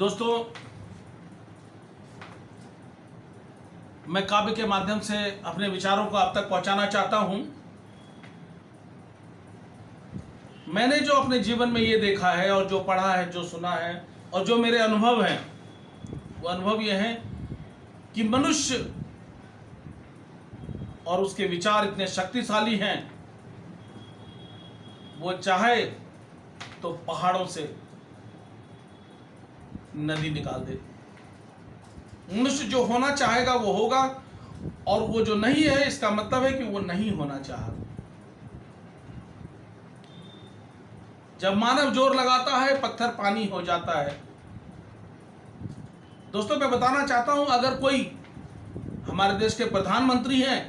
दोस्तों, मैं काव्य के माध्यम से अपने विचारों को आप तक पहुंचाना चाहता हूं। मैंने जो अपने जीवन में ये देखा है और जो पढ़ा है, जो सुना है और जो मेरे अनुभव हैं, वो अनुभव ये हैं कि मनुष्य और उसके विचार इतने शक्तिशाली हैं, वो चाहे तो पहाड़ों से नदी निकाल दे। मनुष्य जो होना चाहेगा वो होगा, और वो जो नहीं है इसका मतलब है कि वो नहीं होना चाहा। जब मानव जोर लगाता है पत्थर पानी हो जाता है। दोस्तों, मैं बताना चाहता हूं, अगर कोई हमारे देश के प्रधानमंत्री हैं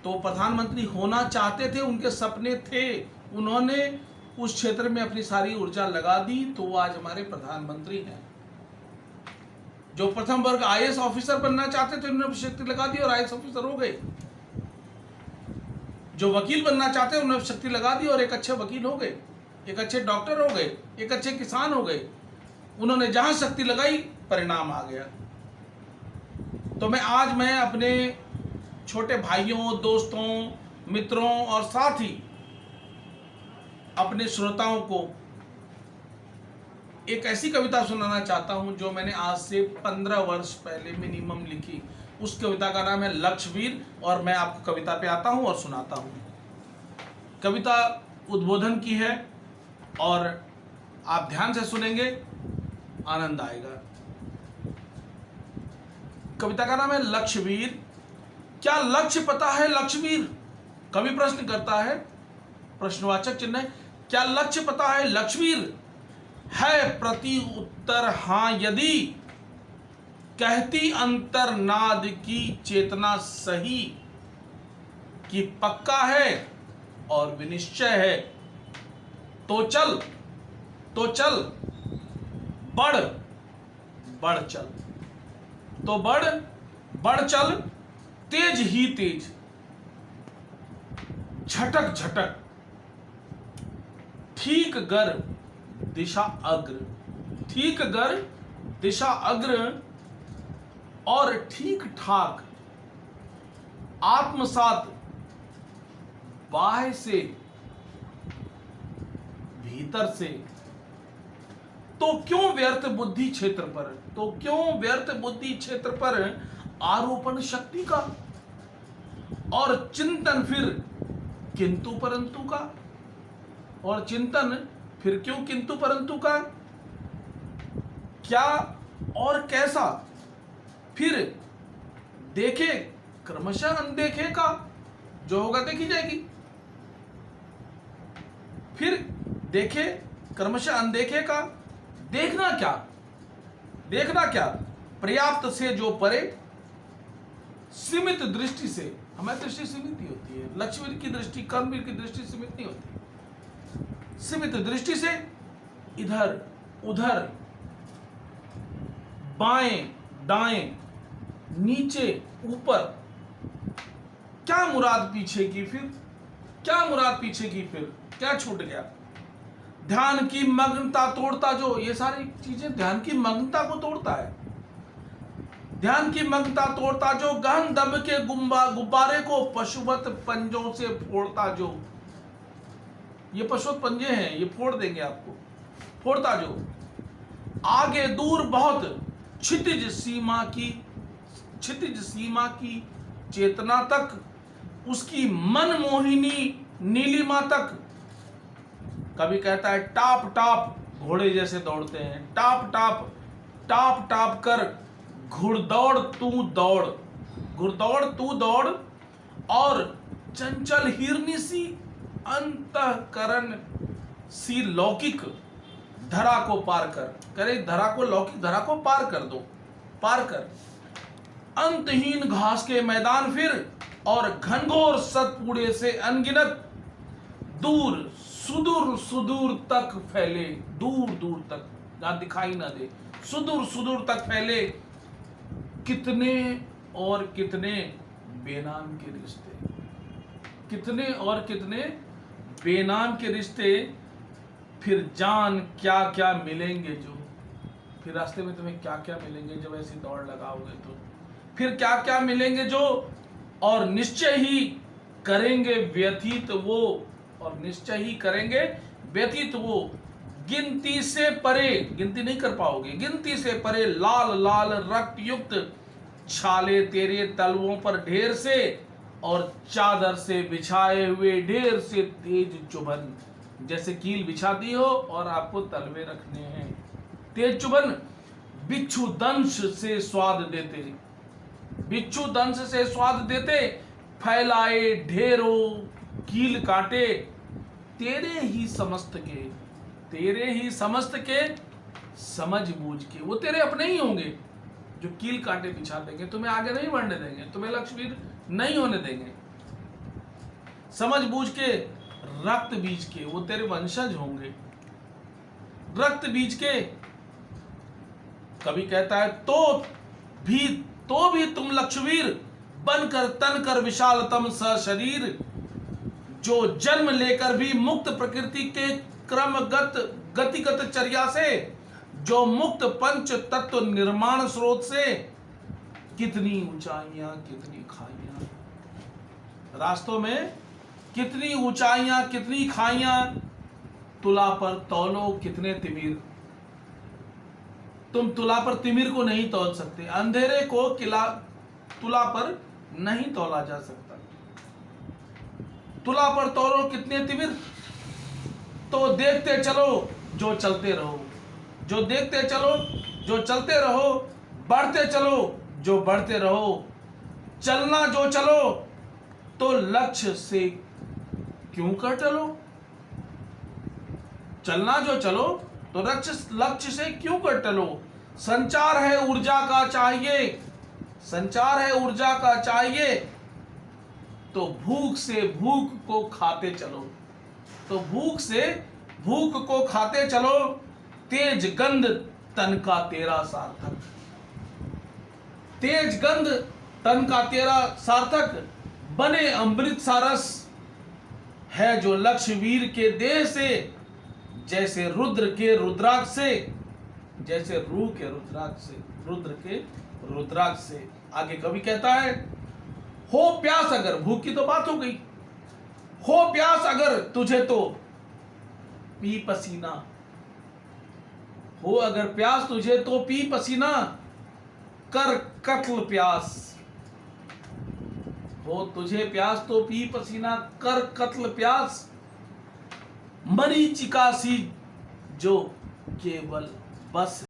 तो प्रधानमंत्री होना चाहते थे, उनके सपने थे, उन्होंने उस क्षेत्र में अपनी सारी ऊर्जा लगा दी, तो वो आज हमारे प्रधानमंत्री हैं। जो प्रथम वर्ग आईएएस ऑफिसर बनना चाहते थे, उन्होंने शक्ति लगा दी और आईएएस ऑफिसर हो गए। जो वकील बनना चाहते हैं, उन्होंने शक्ति लगा दी और एक अच्छे वकील हो गए, एक अच्छे डॉक्टर हो गए, एक अच्छे किसान हो गए। उन्होंने जहां शक्ति लगाई, परिणाम आ गया। तो मैं अपने छोटे भाइयों, दोस्तों, मित्रों और साथ ही अपने श्रोताओं को एक ऐसी कविता सुनाना चाहता हूं जो मैंने आज से 15 वर्ष पहले मिनिमम लिखी। उस कविता का नाम है लक्षवीर, और मैं आपको कविता पे आता हूं और सुनाता हूं। कविता उद्बोधन की है और आप ध्यान से सुनेंगे, आनंद आएगा। कविता का नाम है लक्षवीर। क्या लक्ष्य पता है लक्षवीर? कवि प्रश्न करता है, प्रश्नवाचक चिन्ह है। क्या लक्ष्य पता है लक्षवीर? है प्रति उत्तर हां यदि, कहती अंतर्नाद की चेतना सही, कि पक्का है और विनिश्चय है। तो चल बढ़ बढ़ चल, तो बढ़ चल, तेज ही तेज, झटक झटक, ठीक गर दिशा अग्र, ठीक गर दिशा अग्र, और ठीक ठाक आत्मसात, बाह्य से भीतर से। तो क्यों व्यर्थ बुद्धि क्षेत्र पर, तो क्यों व्यर्थ बुद्धि क्षेत्र पर आरोपण शक्ति का, और चिंतन फिर किंतु परंतु का, और चिंतन फिर क्यों किंतु परंतु का। क्या और कैसा, फिर देखे क्रमशः अनदेखे का, जो होगा देखी जाएगी। फिर देखे क्रमशः अनदेखे का, देखना क्या, पर्याप्त से जो परे, सीमित दृष्टि से। हमारी दृष्टि सीमित ही होती है, लक्ष्यवीर की दृष्टि, कर्मवीर की दृष्टि सीमित नहीं होती। सीमित दृष्टि से इधर उधर, बाएं दाएं, नीचे ऊपर, क्या मुराद पीछे की फिर, क्या मुराद पीछे की फिर, क्या छूट गया। ध्यान की मग्नता तोड़ता जो, ये सारी चीजें ध्यान की मग्नता को तोड़ता है। ध्यान की मग्नता तोड़ता जो, गहन दब के गुब्बारे को पशुवत पंजों से फोड़ता जो। ये पशुवत पंजे हैं, ये फोड़ देंगे आपको। फोड़ता जो, आगे दूर बहुत, क्षितिज सीमा की चेतना तक, उसकी मन मोहिनी नीलिमा तक। कभी कहता है टाप टाप घोड़े जैसे दौड़ते हैं, टाप टाप कर घुड़दौड़ तू दौड़, और चंचल हिरनी सी अंतःकरण सी लौकिक, धरा को पार कर, करे धरा को, लौकिक धरा को पार कर दो, पार कर। अंतहीन घास के मैदान फिर, और घनघोर सतपुड़े से अनगिनत, दूर सुदूर तक फैले, दूर तक, जहां दिखाई ना दे, सुदूर तक फैले, कितने और कितने बेनाम के रिश्ते, कितने और कितने बेनाम के रिश्ते। फिर जान क्या क्या मिलेंगे जो, फिर रास्ते में तुम्हें क्या क्या मिलेंगे जब ऐसी दौड़ लगाओगे तो, फिर क्या क्या मिलेंगे जो, और निश्चय ही करेंगे व्यतीत वो, और निश्चय ही करेंगे व्यतीत वो, गिनती से परे, गिनती नहीं कर पाओगे, गिनती से परे लाल लाल रक्त युक्त छाले तेरे तलवों पर ढेर से, और चादर से बिछाए हुए ढेर से तेज चुभन, जैसे कील बिछाती हो और आपको तलवे रखने हैं। तेज चुभन बिच्छू दंश से स्वाद देते, बिच्छू दंश से स्वाद देते, फैलाए ढेरों कील काटे, तेरे ही समस्त के, तेरे ही समस्त के समझ बूझ के, वो तेरे अपने ही होंगे जो कील काटे बिछा देंगे, तुम्हें आगे नहीं बढ़ने देंगे, तुम्हें लक्ष्यवीर नहीं होने देंगे। समझ बूझ के, रक्त बीज के, वो तेरे वंशज होंगे, रक्त बीज के। कवि कहता है तो भी तुम लक्ष्यवीर बनकर तन कर विशालतम सशरीर, जो जन्म लेकर भी मुक्त प्रकृति के क्रमगत गतिगत चर्या से, जो मुक्त पंच तत्व निर्माण स्रोत से, कितनी ऊंचाइयां कितनी खाइयां, रास्तों में कितनी ऊंचाइयां कितनी खाइयां, तुला पर तौलो कितने तिमिर, तुम तुला पर तिमिर को नहीं तौल सकते, अंधेरे को तुला पर नहीं तौला जा सकता। तुला पर तौलो कितने तिमिर, तो देखते चलो जो चलते रहो, जो देखते चलो जो चलते रहो, बढ़ते चलो जो बढ़ते रहो, चलना जो चलो तो लक्ष्य से क्यों कर चलो, चलना जो चलो तो लक्ष्य से क्यों कर टलो। संचार है ऊर्जा का चाहिए, संचार है ऊर्जा का चाहिए, तो भूख से भूख को खाते चलो, तो भूख से भूख को खाते चलो, तेज गंध तन का तेरा सार्थक, तेज गंध तन का तेरा सार्थक, बने अमृत सारस है जो लक्ष्यवीर के देह से, जैसे रुद्र के रुद्राक्ष से, जैसे रूह के रुद्राक्ष से, रुद्र के रुद्राक्ष से। आगे कवि कहता है, हो प्यास अगर, भूख की तो बात हो गई, हो प्यास अगर तुझे तो पी पसीना, हो अगर प्यास तुझे तो पी पसीना, कर कत्ल प्यास, हो तुझे प्यास तो पी पसीना, कर कत्ल प्यास, मरीचिका सी जो केवल बस